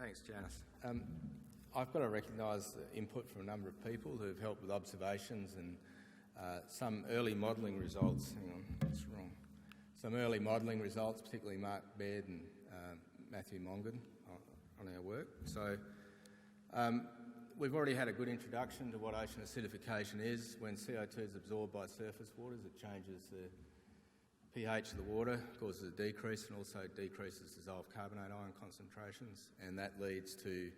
Thanks, Janice. I've got to recognise the input from a number of people who have helped with observations and some early modelling results. Hang on, that's wrong. Some early modelling results, particularly Mark Baird and Matthew Mongan on our work. So we've already had a good introduction to what ocean acidification is. When CO2 is absorbed by surface waters, it changes the pH of the water, causes a decrease, and also decreases dissolved carbonate ion concentrations, and that leads to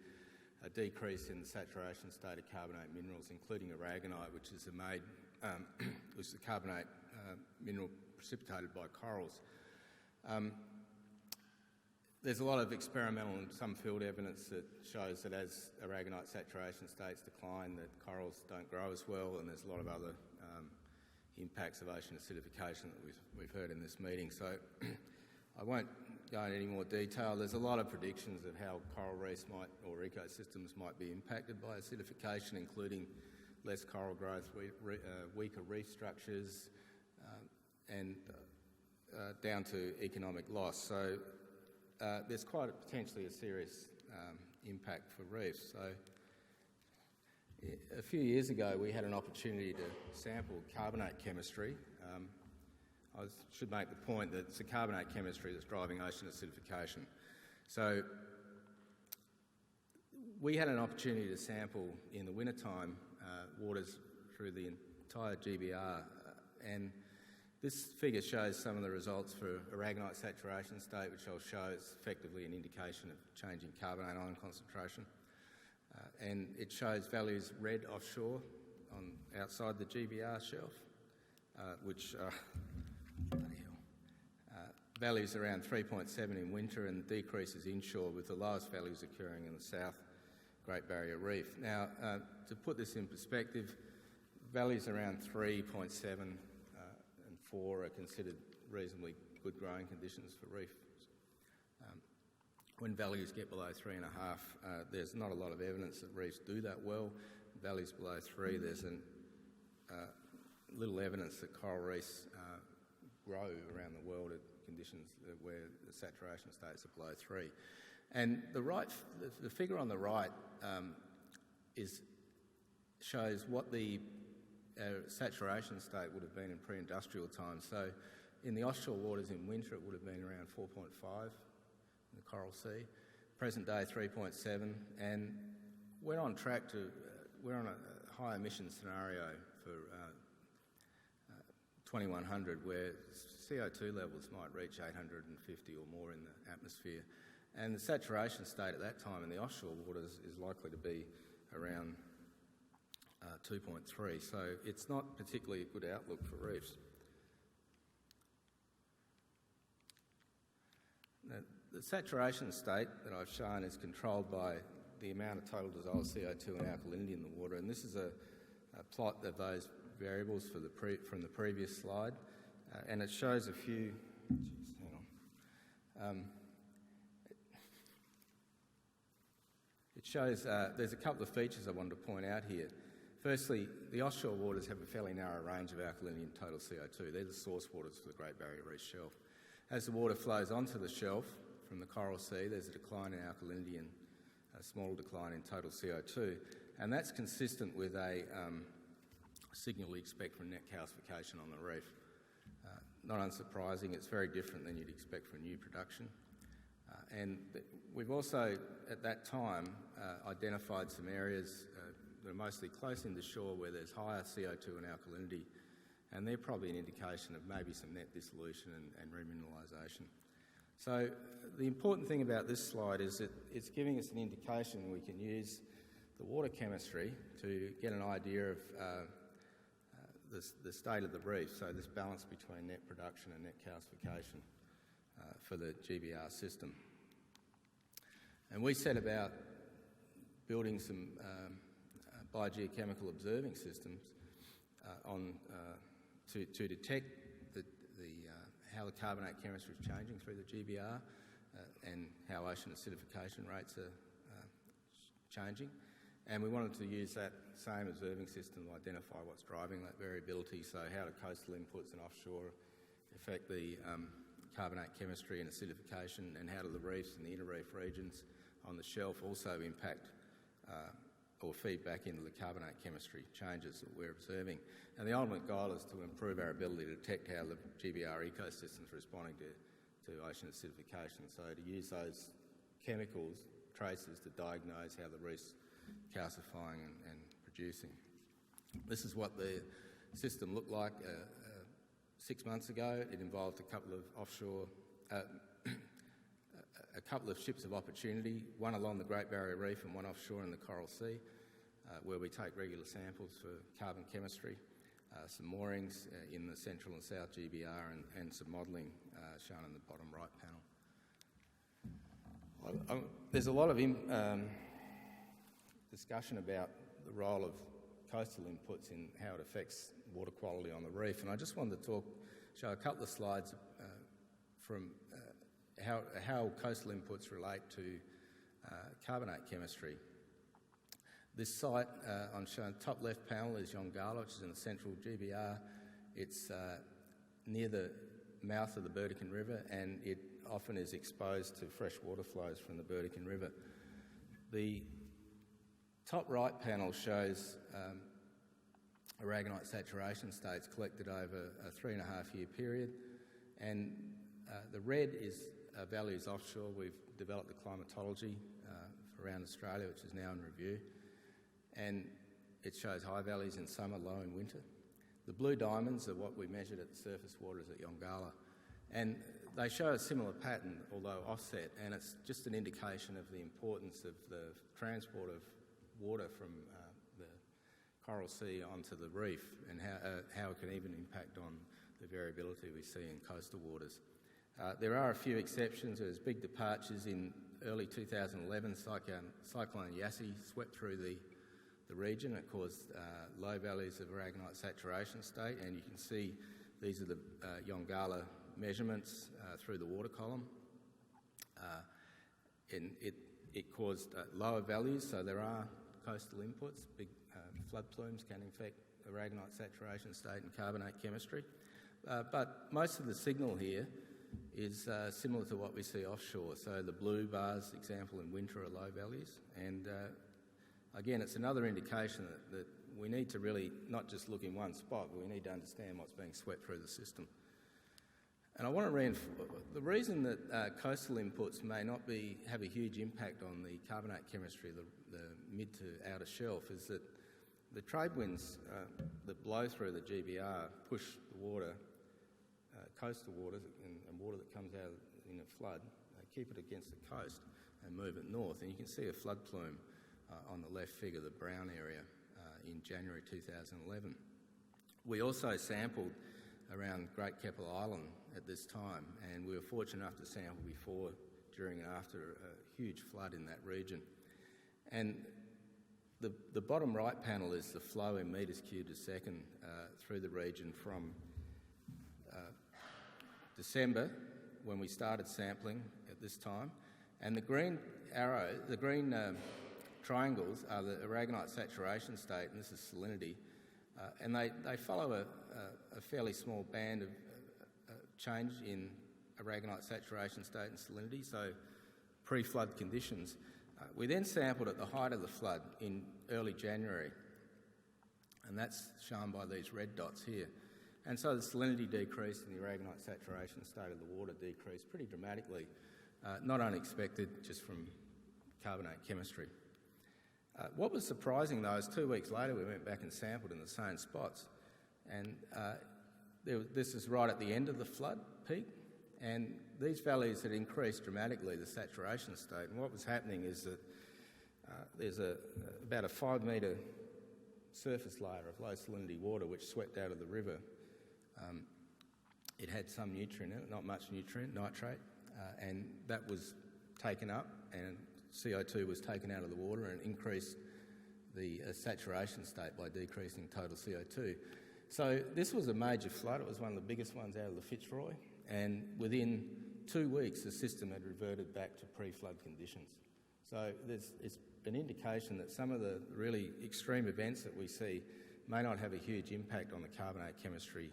a decrease in the saturation state of carbonate minerals, including aragonite, which is which is a carbonate mineral precipitated by corals. There's a lot of experimental and some field evidence that shows that as aragonite saturation states decline, that corals don't grow as well, and there's a lot of other impacts of ocean acidification that we've heard in this meeting. So I won't go into any more detail. There's a lot of predictions of how coral reefs or ecosystems might be impacted by acidification, including less coral growth, weaker reef structures, and down to economic loss. So there's quite potentially a serious impact for reefs. So a few years ago we had an opportunity to sample carbonate chemistry. I should make the point that it's the carbonate chemistry that's driving ocean acidification. So we had an opportunity to sample in the wintertime waters through the entire GBR, and this figure shows some of the results for aragonite saturation state, which I'll show is effectively an indication of changing carbonate ion concentration. And it shows values red offshore outside the GBR shelf, which are values around 3.7 in winter and decreases inshore, with the lowest values occurring in the south Great Barrier Reef. Now, to put this in perspective, values around 3.7 and 4 are considered reasonably good growing conditions for reefs. When values get below 3.5, there's not a lot of evidence that reefs do that well. Values below 3, there's little evidence that coral reefs grow around the world at conditions where the saturation states are below 3. And the figure on the right shows what the saturation state would have been in pre-industrial times. So in the offshore waters in winter, it would have been around 4.5 in the Coral Sea. Present day, 3.7, and we're on track we're on a high emission scenario for 2100, where CO2 levels might reach 850 or more in the atmosphere. And the saturation state at that time in the offshore waters is likely to be around 2.3, so it's not particularly a good outlook for reefs. Now, the saturation state that I've shown is controlled by the amount of total dissolved CO2 and alkalinity in the water, and this is a plot of those variables from the previous slide, and it shows a few. It shows there's a couple of features I wanted to point out here. Firstly, the offshore waters have a fairly narrow range of alkalinity and total CO2. They're the source waters for the Great Barrier Reef shelf. As the water flows onto the shelf from the Coral Sea, there's a decline in alkalinity and a small decline in total CO2, and that's consistent with a signal we expect from net calcification on the reef. Not unsurprising, it's very different than you'd expect for new production. And we've also, at that time, identified some areas that are mostly close in the shore where there's higher CO2 and alkalinity, and they're probably an indication of maybe some net dissolution and remineralisation. So the important thing about this slide is that it's giving us an indication we can use the water chemistry to get an idea of the state of the reef, so this balance between net production and net calcification for the GBR system. And we set about building some biogeochemical observing systems to detect how the carbonate chemistry is changing through the GBR and how ocean acidification rates are changing. And we wanted to use that same observing system to identify what's driving that variability, so how do coastal inputs and offshore affect the carbonate chemistry and acidification, and how do the reefs and the inner reef regions on the shelf also impact or feed back into the carbonate chemistry changes that we're observing. And the ultimate goal is to improve our ability to detect how the GBR ecosystem's responding to ocean acidification. So to use those chemicals, traces, to diagnose how the reef's calcifying and producing. This is what the system looked like 6 months ago. It involved a couple of offshore, a couple of ships of opportunity, one along the Great Barrier Reef and one offshore in the Coral Sea, where we take regular samples for carbon chemistry, some moorings in the central and south GBR, and some modelling shown in the bottom right panel. There's a lot of discussion about the role of coastal inputs in how it affects water quality on the reef, and I just wanted to show a couple of slides from how coastal inputs relate to carbonate chemistry. This site on shown top left panel is Yongala, which is in the central GBR. It's near the mouth of the Burdekin River, and it often is exposed to fresh water flows from the Burdekin River. The top right panel shows aragonite saturation states collected over a 3.5-year period, and the red is values offshore. We've developed the climatology around Australia, which is now in review, and it shows high values in summer, low in winter. The blue diamonds are what we measured at the surface waters at Yongala, and they show a similar pattern, although offset, and it's just an indication of the importance of the transport of water from the Coral Sea onto the reef, and how it can even impact on the variability we see in coastal waters. There are a few exceptions. There's big departures in early 2011. Cyclone Yassi swept through the region. It caused low values of aragonite saturation state, and you can see these are the Yongala measurements through the water column. And it caused lower values, so there are coastal inputs. Big flood plumes can affect aragonite saturation state and carbonate chemistry. But most of the signal here is similar to what we see offshore. So the blue bars, example, in winter are low values. And again, it's another indication that we need to really not just look in one spot, but we need to understand what's being swept through the system. And I want to reinforce the reason that coastal inputs may not have a huge impact on the carbonate chemistry, the mid to outer shelf, is that the trade winds that blow through the GBR push the water, coastal waters and water that comes out in a flood, keep it against the coast and move it north. And you can see a flood plume on the left figure, the brown area, in January 2011. We also sampled around Great Keppel Island at this time, and we were fortunate enough to sample before, during and after a huge flood in that region. And the bottom right panel is the flow in metres cubed a second through the region from December, when we started sampling at this time, and the green arrow, the green triangles are the aragonite saturation state, and this is salinity, and they follow a fairly small band of change in aragonite saturation state and salinity, so pre-flood conditions. We then sampled at the height of the flood in early January, and that's shown by these red dots here. And so the salinity decreased and the aragonite saturation state of the water decreased pretty dramatically, not unexpected just from carbonate chemistry. What was surprising though is 2 weeks later we went back and sampled in the same spots, and this is right at the end of the flood peak, and these values had increased dramatically, the saturation state, and what was happening is that there's about a 5 metre surface layer of low salinity water which swept out of the river. It had some nutrient in it, not much nutrient, nitrate, and that was taken up, and CO2 was taken out of the water and increased the saturation state by decreasing total CO2. So this was a major flood. It was one of the biggest ones out of the Fitzroy, and within 2 weeks the system had reverted back to pre-flood conditions. So it's an indication that some of the really extreme events that we see may not have a huge impact on the carbonate chemistry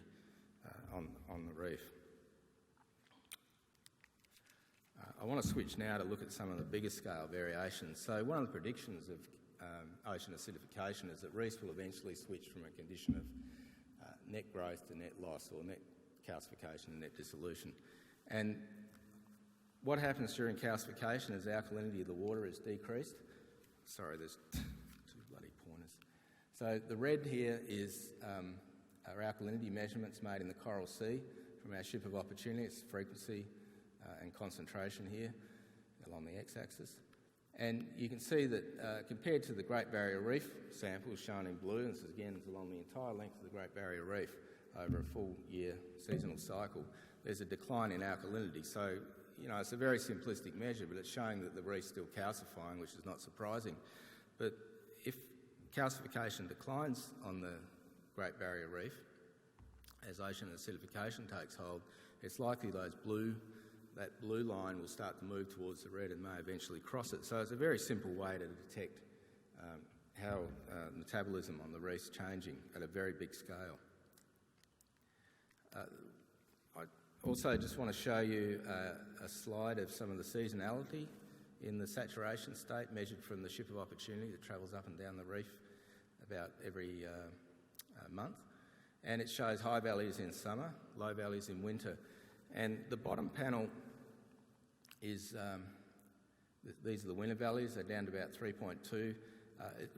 on the reef. I want to switch now to look at some of the bigger scale variations. So one of the predictions of ocean acidification is that reefs will eventually switch from a condition of net growth to net loss, or net calcification and net dissolution. And what happens during calcification is the alkalinity of the water is decreased. Sorry, there's two bloody pointers. So the red here is our alkalinity measurements made in the CoralCoE from our ship of opportunity. It's frequency and concentration here along the x-axis. And you can see that compared to the Great Barrier Reef sample shown in blue, and this again is along the entire length of the Great Barrier Reef over a full year seasonal cycle, there's a decline in alkalinity. So, you know, it's a very simplistic measure, but it's showing that the reef's still calcifying, which is not surprising. But if calcification declines on the Great Barrier Reef, as ocean acidification takes hold, it's likely that blue line will start to move towards the red and may eventually cross it. So it's a very simple way to detect how metabolism on the reef's changing at a very big scale. I also just want to show you a slide of some of the seasonality in the saturation state measured from the ship of opportunity that travels up and down the reef about every month. And it shows high values in summer, low values in winter. And the bottom panel is, these are the winter values, they're down to about 3.2.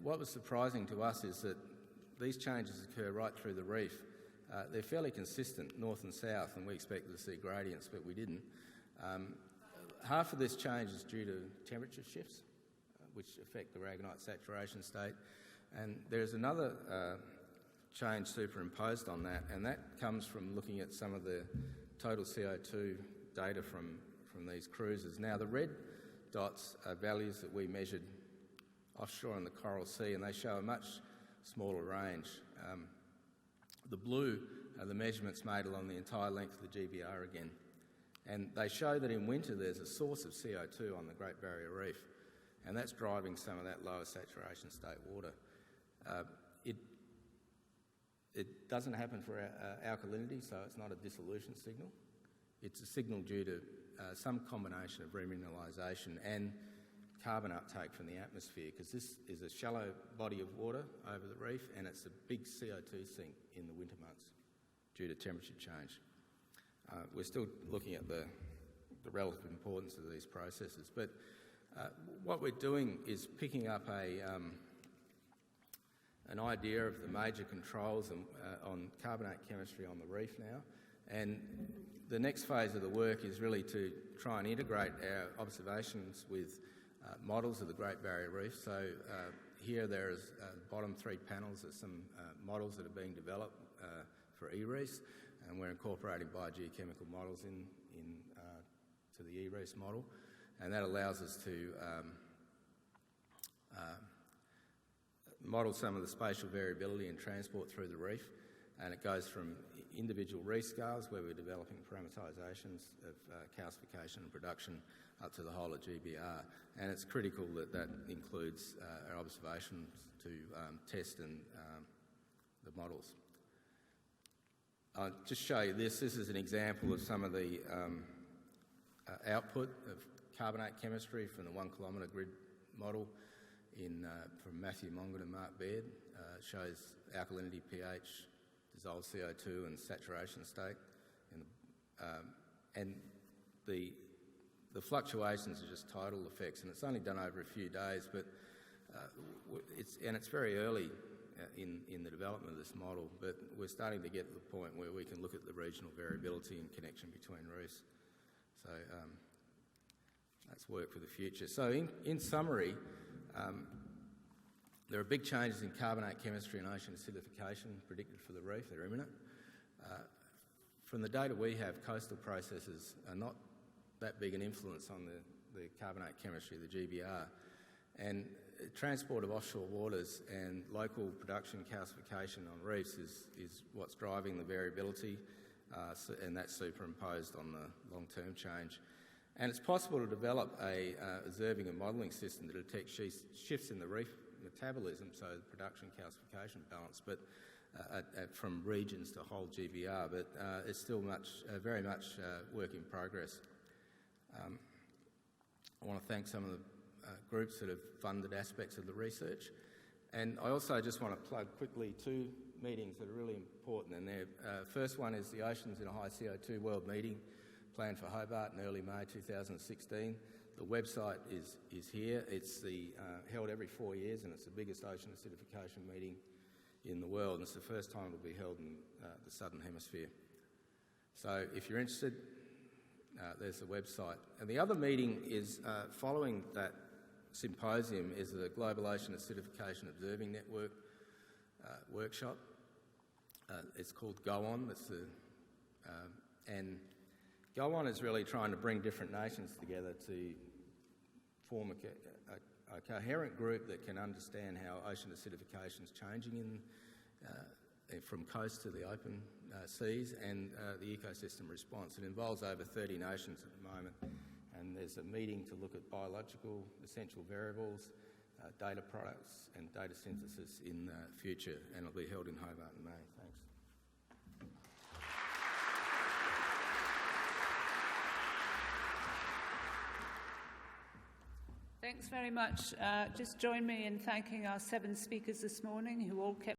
What was surprising to us is that these changes occur right through the reef. They're fairly consistent, north and south, and we expected to see gradients, but we didn't. Half of this change is due to temperature shifts, which affect the aragonite saturation state. And there's another change superimposed on that, and that comes from looking at some of the total CO2 data from these cruises. Now, the red dots are values that we measured offshore in the CoralCoE, and they show a much smaller range. The blue are the measurements made along the entire length of the GBR again. And they show that in winter there's a source of CO2 on the Great Barrier Reef, and that's driving some of that lower saturation state water. It doesn't happen for alkalinity, so it's not a dissolution signal. It's a signal due to some combination of remineralisation and carbon uptake from the atmosphere, because this is a shallow body of water over the reef, and it's a big CO2 sink in the winter months due to temperature change. We're still looking at the relative importance of these processes, but what we're doing is picking up an idea of the major controls on carbonate chemistry on the reef now, and the next phase of the work is really to try and integrate our observations with models of the Great Barrier Reef. So here there's bottom three panels are some models that are being developed for e-reefs, and we're incorporating biogeochemical models to the e-reefs model, and that allows us to model some of the spatial variability and transport through the reef, and it goes from individual reef scales where we're developing parameterisations of calcification and production up to the whole of GBR, and it's critical that that includes our observations to test and the models. I'll just show you this. This is an example of some of the output of carbonate chemistry from the 1 kilometre grid model from Matthew Mongan and Mark Baird. Shows alkalinity, pH, dissolved CO2 and saturation state. And the fluctuations are just tidal effects, and it's only done over a few days, but it's very early in the development of this model, but we're starting to get to the point where we can look at the regional variability and connection between reefs. So that's work for the future. So in summary, there are big changes in carbonate chemistry and ocean acidification predicted for the reef. They're imminent. From the data we have, coastal processes are not that big an influence on the carbonate chemistry, the GBR. And transport of offshore waters and local production calcification on reefs is what's driving the variability, and that's superimposed on the long-term change. And it's possible to develop a observing and modelling system to detect shifts in the reef metabolism, so the production calcification balance, but from regions to whole GBR, but it's still very much work in progress. I want to thank some of the groups that have funded aspects of the research. And I also just want to plug quickly two meetings that are really important. And first one is the Oceans in a High CO2 World Meeting planned for Hobart in early May 2016. The website is here. It's held every 4 years, and it's the biggest ocean acidification meeting in the world. And it's the first time it'll be held in the Southern Hemisphere. So if you're interested, there's the website. And the other meeting is following that symposium is the Global Ocean Acidification Observing Network workshop. It's called Go On. And Go On is really trying to bring different nations together to form a coherent group that can understand how ocean acidification is changing from coast to the open seas and the ecosystem response. It involves over 30 nations at the moment, and there's a meeting to look at biological essential variables, data products and data synthesis in the future, and it'll be held in Hobart in May. Thanks. Thanks very much. Just join me in thanking our 7 speakers this morning who all kept